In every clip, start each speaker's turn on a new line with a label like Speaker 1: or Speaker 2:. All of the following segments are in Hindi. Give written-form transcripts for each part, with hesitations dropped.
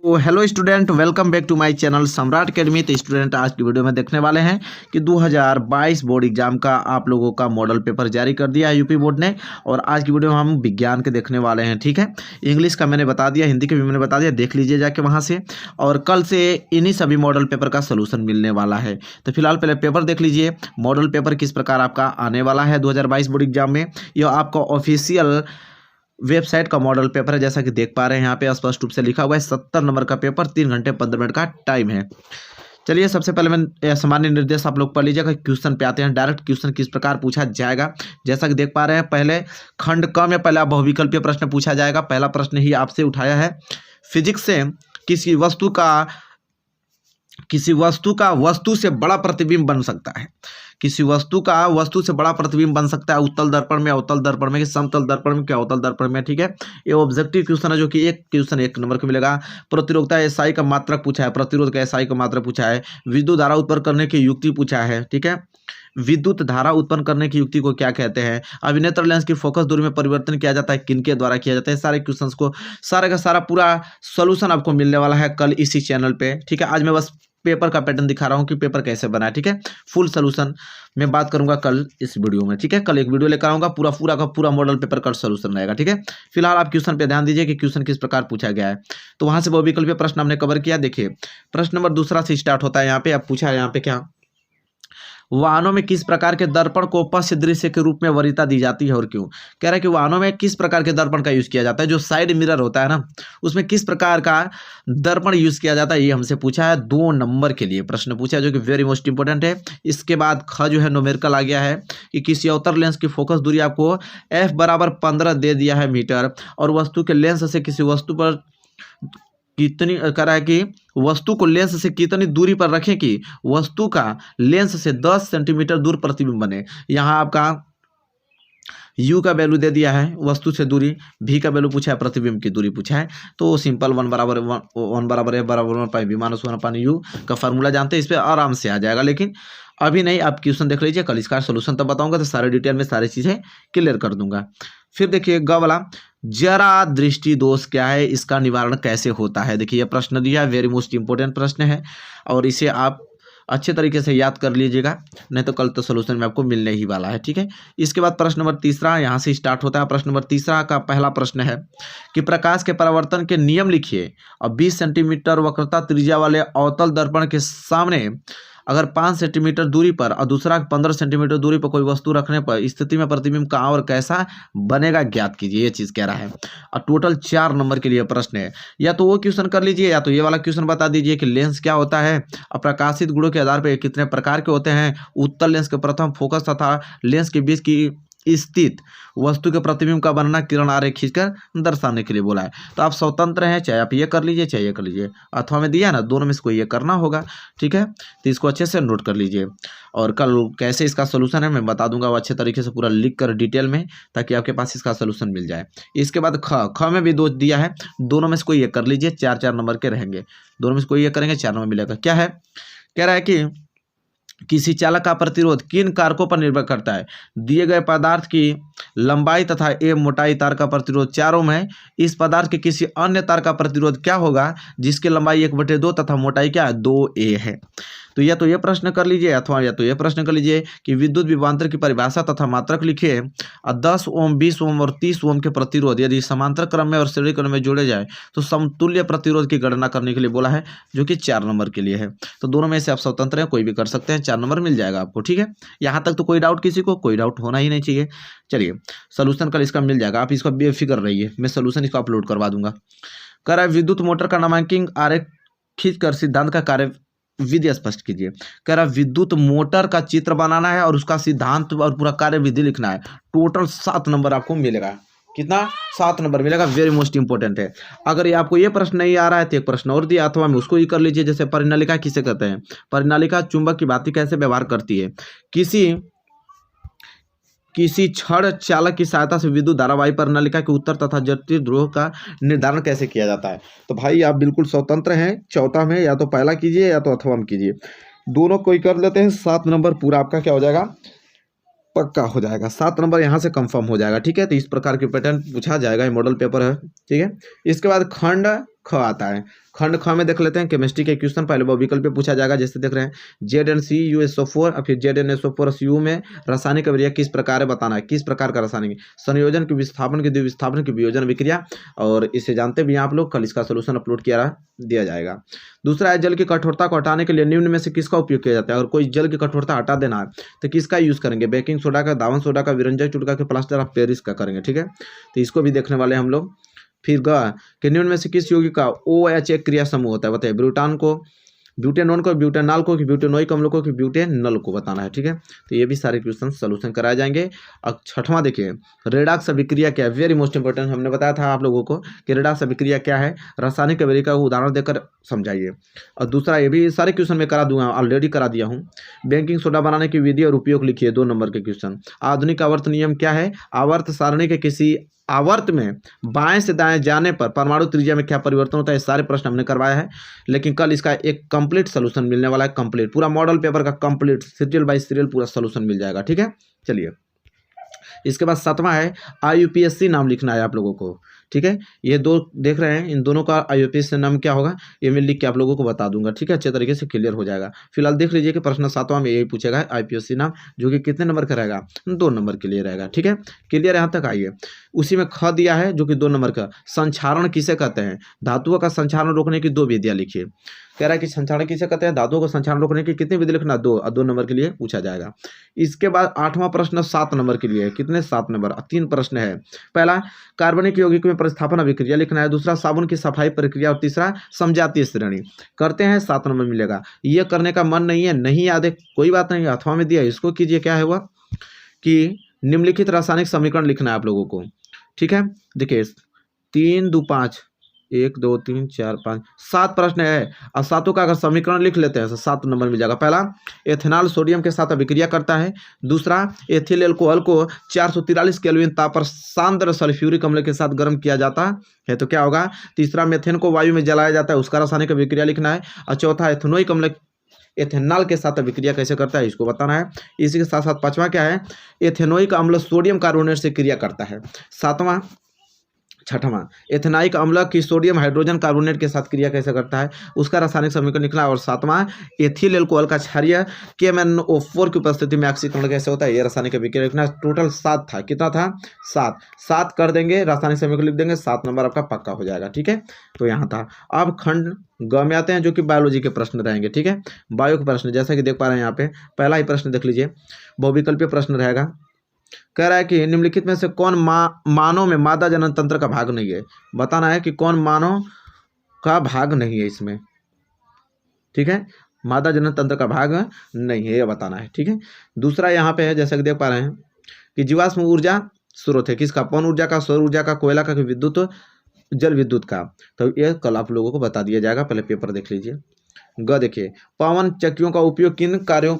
Speaker 1: तो hello student, welcome back to my channel Samrat academy. तो स्टूडेंट, आज की वीडियो में देखने वाले हैं कि 2022 बोर्ड एग्जाम का आप लोगों का मॉडल पेपर जारी कर दिया है यूपी बोर्ड ने। और आज की वीडियो में हम विज्ञान के देखने वाले हैं, ठीक है। इंग्लिश का मैंने बता दिया, हिंदी का भी मैंने बता दिया, देख लीजिए जाके वहाँ से। और कल से इन्हीं सभी मॉडल पेपर का सोल्यूशन मिलने वाला है। तो फिलहाल पहले पेपर देख लीजिए, मॉडल पेपर किस प्रकार आपका आने वाला है 2022 बोर्ड एग्जाम में। यह आपका ऑफिशियल वेबसाइट का मॉडल पेपर है, जैसा कि देख पा रहे हैं यहाँ पे स्पष्ट रूप से लिखा हुआ है 70 नंबर का पेपर, 3 घंटे 15 मिनट का टाइम है। चलिए, सबसे पहले मैं सामान्य निर्देश आप लोग पढ़ लीजिएगा। क्वेश्चन पे आते हैं, डायरेक्ट क्वेश्चन किस प्रकार पूछा जाएगा। जैसा कि देख पा रहे हैं, पहले खंड क में पहला बहुविकल्पीय प्रश्न पूछा जाएगा। पहला प्रश्न ही आपसे उठाया है, फिजिक्स से किसी वस्तु का वस्तु से बड़ा प्रतिबिंब बन सकता है। किसी वस्तु का वस्तु से बड़ा प्रतिबिंब बन सकता है उत्तल दर्पण में, अवतल दर्पण में, कि समतल दर्पण में, क्या अवतल दर्पण में, ठीक है। ये ऑब्जेक्टिव क्वेश्चन है, जो कि एक क्वेश्चन 1 नंबर को मिलेगा। प्रतिरोधकता एसआई का मात्रक पूछा है, प्रतिरोध का एसआई का मात्रक पूछा है। विद्युत धारा उत्पन्न करने की युक्ति पूछा है, ठीक है। विद्युत धारा उत्पन्न करने की युक्ति को क्या कहते हैं। अभिनेत्र लेंस की फोकस दूरी में परिवर्तन किया जाता है, किनके द्वारा किया जाता है। सारे क्वेश्चंस को सारा का सारा पूरा सॉल्यूशन आपको मिलने वाला है कल इसी चैनल पे, ठीक है। आज मैं बस पेपर का पैटर्न दिखा रहा हूँ कि पेपर कैसे बना है, ठीक है। फुल सॉल्यूशन मैं बात करूंगा कल इस वीडियो में, ठीक है। कल एक वीडियो लेकर आऊंगा, पूरा का पूरा मॉडल पेपर का सॉल्यूशन रहेगा, ठीक है। फिलहाल आप क्वेश्चन पे ध्यान दीजिए कि क्वेश्चन किस प्रकार पूछा गया है। तो वहां से बहुविकल्पीय प्रश्न हमने कवर किया। देखिए, प्रश्न नंबर 2 से स्टार्ट होता है। यहाँ पे अब पूछा है, यहाँ पे क्या, वाहनों में किस प्रकार के दर्पण को पश्च दृश्य के रूप में वरीयता दी जाती है और क्यों। कह रहा है कि वाहनों में किस प्रकार के दर्पण का यूज किया जाता है। जो साइड मिरर होता है ना, उसमें किस प्रकार का दर्पण यूज किया जाता है, ये हमसे पूछा है। 2 नंबर के लिए प्रश्न पूछा है, जो कि वेरी मोस्ट इंपोर्टेंट है। इसके बाद ख जो है न्यूमेरिकल आ गया है कि किसी अवतल लेंस की फोकस दूरी आपको f बराबर 15 दे दिया है मीटर, और वस्तु के लेंस से किसी वस्तु पर कितनी, कह रहा है कि वस्तु को लेंस से कितनी दूरी पर रखें कि वस्तु का लेंस से 10 सेंटीमीटर दूर प्रतिबिंब बने। यहाँ आपका u का वैल्यू दे दिया है, वस्तु से दूरी, v का वैल्यू पूछा है, प्रतिबिंब की दूरी पूछा है। तो सिंपल 1 बराबर f बराबर 1 पाई v माइनस 1 पाई u का फार्मूला जानते हैं, इस पर आराम से आ जाएगा। लेकिन अभी नहीं, आप क्वेश्चन देख लीजिए, कल इसका सोल्यूशन तब बताऊंगा, तो सारे डिटेल में सारी चीजें क्लियर कर दूंगा। फिर देखिए ग वाला, जरा दृष्टि दोष क्या है, इसका निवारण कैसे होता है। देखिए, यह प्रश्न दिया है, वेरी मोस्ट इंपोर्टेंट प्रश्न है, और इसे आप अच्छे तरीके से याद कर लीजिएगा, नहीं तो कल तो सोल्यूशन में आपको मिलने ही वाला है, ठीक है। इसके बाद प्रश्न नंबर 3 यहाँ से स्टार्ट होता है। प्रश्न नंबर 3 का पहला प्रश्न है कि प्रकाश के परावर्तन के नियम लिखिए। और 20 सेंटीमीटर वक्रता त्रिज्या वाले अवतल दर्पण के सामने अगर 5 सेंटीमीटर दूरी पर और दूसरा 15 सेंटीमीटर दूरी पर कोई वस्तु रखने पर स्थिति में प्रतिबिंब कहाँ और कैसा बनेगा ज्ञात कीजिए, ये चीज कह रहा है। और टोटल 4 नंबर के लिए प्रश्न है। या तो वो क्वेश्चन कर लीजिए, या तो ये वाला क्वेश्चन बता दीजिए कि लेंस क्या होता है और प्रकाशित गुणों के आधार पर कितने प्रकार के होते हैं। उत्तल लेंस के प्रथम फोकस तथा लेंस के बीच की स्थित वस्तु के प्रतिबिंब का वर्णन किरण आरेख खींचकर दर्शाने के लिए बोला है। तो आप स्वतंत्र हैं, चाहे आप ये कर लीजिए चाहे ये कर लीजिए, अथवा में दिया ना, दोनों में से कोई ये करना होगा, ठीक है। तो इसको अच्छे से नोट कर लीजिए, और कल कैसे इसका सोल्यूशन है मैं बता दूंगा, वो अच्छे तरीके से पूरा लिख कर डिटेल में, ताकि आपके पास इसका सोल्यूशन मिल जाए। इसके बाद ख में भी 2 दिया है, दोनों में से कोई ये कर लीजिए, 4 नंबर के रहेंगे, दोनों में से कोई ये करेंगे 4 नंबर मिलेगा। क्या है, कह रहा है कि किसी चालक का प्रतिरोध किन कारकों पर निर्भर करता है। दिए गए पदार्थ की लंबाई तथा ए मोटाई तार का प्रतिरोध 4 ओम है। इस पदार्थ के किसी अन्य तार का प्रतिरोध क्या होगा जिसकी लंबाई 1/2 तथा मोटाई क्या है 2a है। तो या तो ये प्रश्न कर लीजिए, अथवा या तो ये प्रश्न कर लीजिए कि विद्युत विभवांतर की परिभाषा तथा मात्रक लिखिए। 10 ओम, 20 ओम और 30 ओम के प्रतिरोध यदि समांतर क्रम में और श्रेणी क्रम में जोड़े जाए तो समतुल्य प्रतिरोध की गणना करने के लिए बोला है, जो कि 4 नंबर के लिए है। तो दोनों में से आप स्वतंत्र हैं, कोई भी कर सकते हैं, 4 नंबर मिल जाएगा आपको, ठीक है। यहाँ तक तो कोई डाउट, किसी को कोई डाउट होना ही नहीं चाहिए। चलिए, सोल्यूशन कल इसका मिल जाएगा, आप इसका बेफिक्र रहिए, मैं सोल्यूशन इसको अपलोड करवा दूंगा। कह रहा है विद्युत मोटर का नामांकन आरेख खींचकर सिद्धांत का कार्य विधि स्पष्ट कीजिए। कह रहा है विद्युत मोटर का चित्र बनाना है और उसका सिद्धांत और पूरा कार्य विधि लिखना है। टोटल 7 नंबर आपको मिलेगा। कितना, 7 नंबर मिलेगा, वेरी मोस्ट इंपोर्टेंट है। अगर ये आपको ये प्रश्न नहीं आ रहा है तो एक प्रश्न और दिया, अथवा में उसको ही कर लीजिए। जैसे परिनालिका किसे कहते हैं, परिनालिका चुंबक की भांति कैसे व्यवहार करती है। किसी क्षण चालक की सहायता से विद्युत धारावाही प्रणालिका के उत्तर तथा जटिल ध्रुव का निर्धारण कैसे किया जाता है। तो भाई आप बिल्कुल स्वतंत्र हैं, चौथा में या तो पहला कीजिए या तो अथवा में कीजिए, दोनों कोई कर लेते हैं। 7 नंबर पूरा आपका क्या हो जाएगा, पक्का हो जाएगा। 7 नंबर यहाँ से कंफर्म हो जाएगा, ठीक है। तो इस प्रकार के पैटर्न पूछा जाएगा, ये मॉडल पेपर है, ठीक है। इसके बाद खंड ख आता है। खंड ख में देख लेते हैं केमिस्ट्री के क्वेश्चन। पहले वो विकल्प पे पूछा जाएगा, जैसे देख रहे हैं ZnCuSO4 और फिर ZnSO4SU में रासायनिक अभिक्रिया किस प्रकार है बताना है। किस प्रकार का रासायनिक संयोजन की, विस्थापन की, द्विविस्थापन की, वियोजन अभिक्रिया, और इसे जानते भी हैं आप लोग। कल इसका सोल्यूशन अपलोड दिया जाएगा। दूसरा है जल की कठोरता को हटाने के लिए निम्न में से किसका उपयोग किया जाता है। अगर कोई जल की कठोरता हटा देना है तो किसका यूज करेंगे। बेकिंग सोडा का, दावन सोडा का, विरंजक चुटका के, प्लास्टर ऑफ पेरिस का करेंगे। ठीक है, तो इसको भी देखने वाले हम लोग। फिर ग कि निम्न में से किस यौगिक का OH एक क्रिया समूह होता है बताइए। ब्यूटान को, ब्यूटेनॉन को, ब्यूटेनॉल को, कि ब्यूटेनोइक अम्ल को, कि ब्यूटेनल को बताना है। ठीक है, तो ये भी सारे क्वेश्चन सोल्यूशन कराए जाएंगे। अब छठवां देखिए, रेडॉक्स अभिक्रिया क्या है। वेरी मोस्ट इंपॉर्टेंट, हमने बताया था आप लोगों को कि रेडॉक्स अभिक्रिया क्या है। रासायनिक अभिक्रिया का उदाहरण देकर समझाइए। और दूसरा, ये भी सारे क्वेश्चन में करा दूंगा, ऑलरेडी करा दिया हूँ। बेकिंग सोडा बनाने की विधि और उपयोग लिखिए, 2 नंबर के क्वेश्चन। आधुनिक आवर्त नियम क्या है। आवर्त सारणी के किसी आवर्त में बाएं से दाएं जाने पर परमाणु त्रिज्या में क्या परिवर्तन होता है। सारे प्रश्न हमने करवाया है, लेकिन कल इसका एक कंप्लीट सोल्यूशन मिलने वाला है। कंप्लीट पूरा मॉडल पेपर का कंप्लीट सीरियल बाय सीरियल पूरा सोल्यूशन मिल जाएगा। ठीक है, चलिए इसके बाद 7वां है IUPAC नाम लिखना है आप लोगों को। ठीक है, ये 2 देख रहे हैं, इन दोनों का IUPAC नाम क्या होगा ये मैं लिख के आप लोगों को बता दूंगा। ठीक है, अच्छे तरीके से क्लियर हो जाएगा। फिलहाल देख लीजिए कि प्रश्न 7वां में यही पूछेगा IUPAC नाम, जो कि कितने नंबर का रहेगा, 2 नंबर के लिए रहेगा। ठीक है, क्लियर यहाँ तक आइए। उसी में ख दिया है जो कि 2 नंबर का। संक्षारण किसे कहते हैं। धातुओं का संक्षारण रोकने की 2 विधियां लिखिए। कह रहा है कि संक्षारण किसे कहते हैं, धातुओं को संक्षारण रोकने की कितनी विधि लिखना, 2, और 2 नंबर के लिए पूछा जाएगा। इसके बाद 8वां प्रश्न 7 नंबर के लिए है। कितने, 7 नंबर। 3 प्रश्न है। पहला, कार्बनिक यौगिक में प्रतिस्थापन अभिक्रिया लिखना है। दूसरा, साबुन की सफाई प्रक्रिया, और तीसरा, समजातीय श्रेणी। करते हैं, 7 नंबर मिलेगा। ये करने का मन नहीं है, नहीं याद है, कोई बात नहीं, अथवा में दिया, इसको कीजिए। क्या है वह कि निम्नलिखित रासायनिक समीकरण लिखना है आप लोगों को। ठीक है, देखिए 3 2 5, 1 2 3 4 5 7 प्रश्न है, और 7 का अगर समीकरण लिख लेते हैं तो 7 नंबर मिल जाएगा। पहला, एथेनॉल सोडियम के साथ अभिक्रिया करता है। दूसरा, एथिल अल्कोहल को 443 केल्विन ताप पर सांद्र सल्फ्यूरिक अम्ल के साथ गर्म किया जाता है, तो क्या होगा। तीसरा, मेथेन को वायु में जलाया जाता है, उसका रासायनिक अभिक्रिया लिखना है। और चौथा, एथेनोइक अम्ल एथेनॉल के साथ अभिक्रिया कैसे करता है, इसको बताना है। इसी के साथ साथ 5वां क्या है, एथेनोइक अम्ल सोडियम कार्बोनेट से क्रिया करता है। 6वां, एथेनाइक अम्ल की सोडियम हाइड्रोजन कार्बोनेट के साथ क्रिया कैसे करता है, उसका रासायनिक समीकरण निकला। और 7वां, एथिल अल्कोहल का क्षारीय KMnO4 की उपस्थिति में ऑक्सीकरण कैसे होता है, ये रासायनिक अभिक्रिया लिखना। टोटल 7 था, कितना था, 7 कर देंगे, रासायनिक समीकरण लिख देंगे, 7 नंबर आपका पक्का हो जाएगा। ठीक है, तो यहाँ था। अब खंड ग में आते हैं, जो कि बायोलॉजी के प्रश्न रहेंगे। ठीक है, बायो के प्रश्न जैसा कि देख पा रहे हैं यहाँ पे, पहला ही प्रश्न देख लीजिए, बहुविकल्पीय प्रश्न रहेगा। कह रहा है कि निम्नलिखित में से कौन मानव में मादा जनन तंत्र का भाग नहीं है। बताना है कि कौन मानव का भाग नहीं है इसमें। ठीक है, मादा जनन तंत्र का भाग नहीं है, ये बताना है। ठीक है, दूसरा यहाँ पे है, जैसा कि देख पा रहे हैं कि जीवाश्म ऊर्जा स्रोत है किसका, पवन ऊर्जा का, सौर ऊर्जा का, कोयला का, विद्युत, जल विद्युत का। तो ये कल आप लोगों को बता दिया जाएगा, पहले पेपर देख लीजिए। ग देखिए, पवन चक्कियों का उपयोग किन कार्यों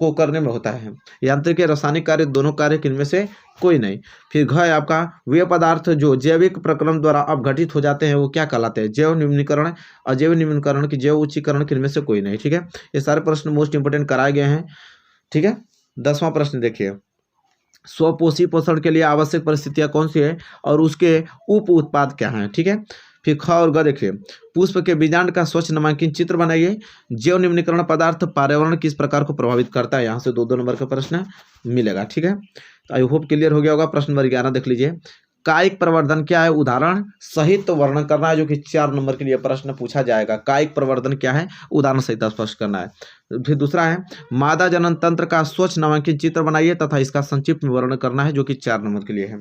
Speaker 1: को करने में होता है, यांत्रिक रासायनिक कार्य, दोनों कार्य किनमें से कोई नहीं। फिर घ है आपका, वे पदार्थ जो जैविक प्रक्रम द्वारा अपघटित हो जाते हैं वो क्या कहलाते हैं, जैव निम्नीकरण, अजैव निम्नीकरण की जैव उच्चीकरण किनमें से कोई नहीं। ठीक है, ये सारे प्रश्न मोस्ट इंपोर्टेंट कराए गए हैं। ठीक है, 10वां प्रश्न देखिए, स्वपोषी पोषण के लिए आवश्यक परिस्थितियां कौन सी है और उसके उप उत्पाद क्या हैं। ठीक है, फिर ख और ग देखिए, पुष्प के बीजांड का स्वच्छ नामांकित चित्र बनाइए। जैव निम्नीकरण पदार्थ पर्यावरण किस प्रकार को प्रभावित करता है, यहाँ से 2-2 नंबर का प्रश्न मिलेगा। ठीक है, आई होप क्लियर हो गया होगा। प्रश्न नंबर 11 देख लीजिए, कायिक प्रवर्धन क्या है, उदाहरण सहित वर्णन करना है, जो कि 4 नंबर के लिए प्रश्न पूछा जाएगा। कायिक प्रवर्धन क्या है, उदाहरण सहित स्पष्ट करना है। फिर दूसरा है, मादा जनन तंत्र का स्वच्छ नामांकित चित्र बनाइए तथा इसका संक्षिप्त में वर्णन करना है, जो कि 4 नंबर के लिए है।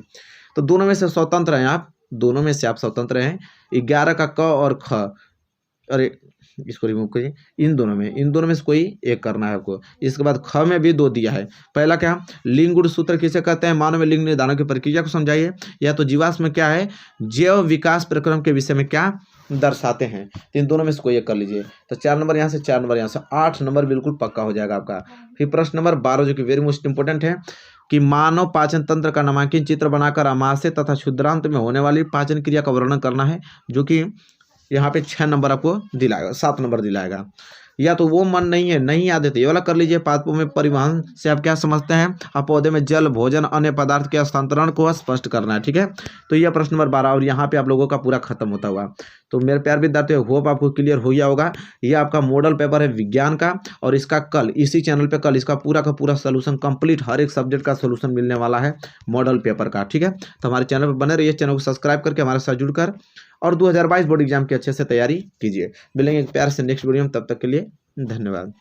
Speaker 1: तो दोनों में से स्वतंत्र हैं आप, दोनों में से आप स्वतंत्र हैं। 11 का क और ख, अरे इसको रिमूव करिए, इन दोनों में से कोई एक करना है आपको। इसके बाद ख में भी 2 दिया है। पहला क्या, लिंग गुण सूत्र किसे कहते हैं, मानव में लिंग निर्धारण की प्रक्रिया को समझाइए। या तो जीवाश्म में क्या है, जैव विकास प्रक्रम के विषय में क्या दर्शाते हैं। तो इन दोनों में से कोई एक कर लीजिए। तो 4 नंबर यहाँ से, 4 नंबर यहाँ से, 8 नंबर बिल्कुल पक्का हो जाएगा आपका। फिर प्रश्न नंबर 12 जो कि वेरी मोस्ट इंपोर्टेंट है, कि मानव पाचन तंत्र का नामांकित चित्र बनाकर आमाशय तथा क्षुद्रांत में होने वाली पाचन क्रिया का वर्णन करना है, जो कि यहाँ पे 6 नंबर आपको दिलाएगा, 7 नंबर दिलाएगा। या तो वो मन नहीं है, नहीं याद है तो ये वाला कर लीजिए। पादपों में परिवहन से आप क्या समझते हैं? आप पौधे में जल, भोजन, अन्य पदार्थ के हस्तांतरण को स्पष्ट करना है, ठीक है। तो यह प्रश्न नंबर 12 और यहाँ पे आप लोगों का पूरा खत्म होता हुआ। तो मेरे प्यार विद्यार्थियों, होप आपको क्लियर हो गया होगा। यह आपका मॉडल पेपर है विज्ञान का, और इसका कल इसी चैनल पे कल इसका पूरा का पूरा सोल्यूशन कंप्लीट, हर एक सब्जेक्ट का सोल्यूशन मिलने वाला है मॉडल पेपर का, ठीक है। तो हमारे चैनल पर बने रहिए, चैनल को सब्सक्राइब करके हमारे साथ जुड़कर और 2022 बोर्ड एग्जाम की अच्छे से तैयारी कीजिए। मिलेंगे एक प्यार से नेक्स्ट वीडियो में, तब तक के लिए धन्यवाद।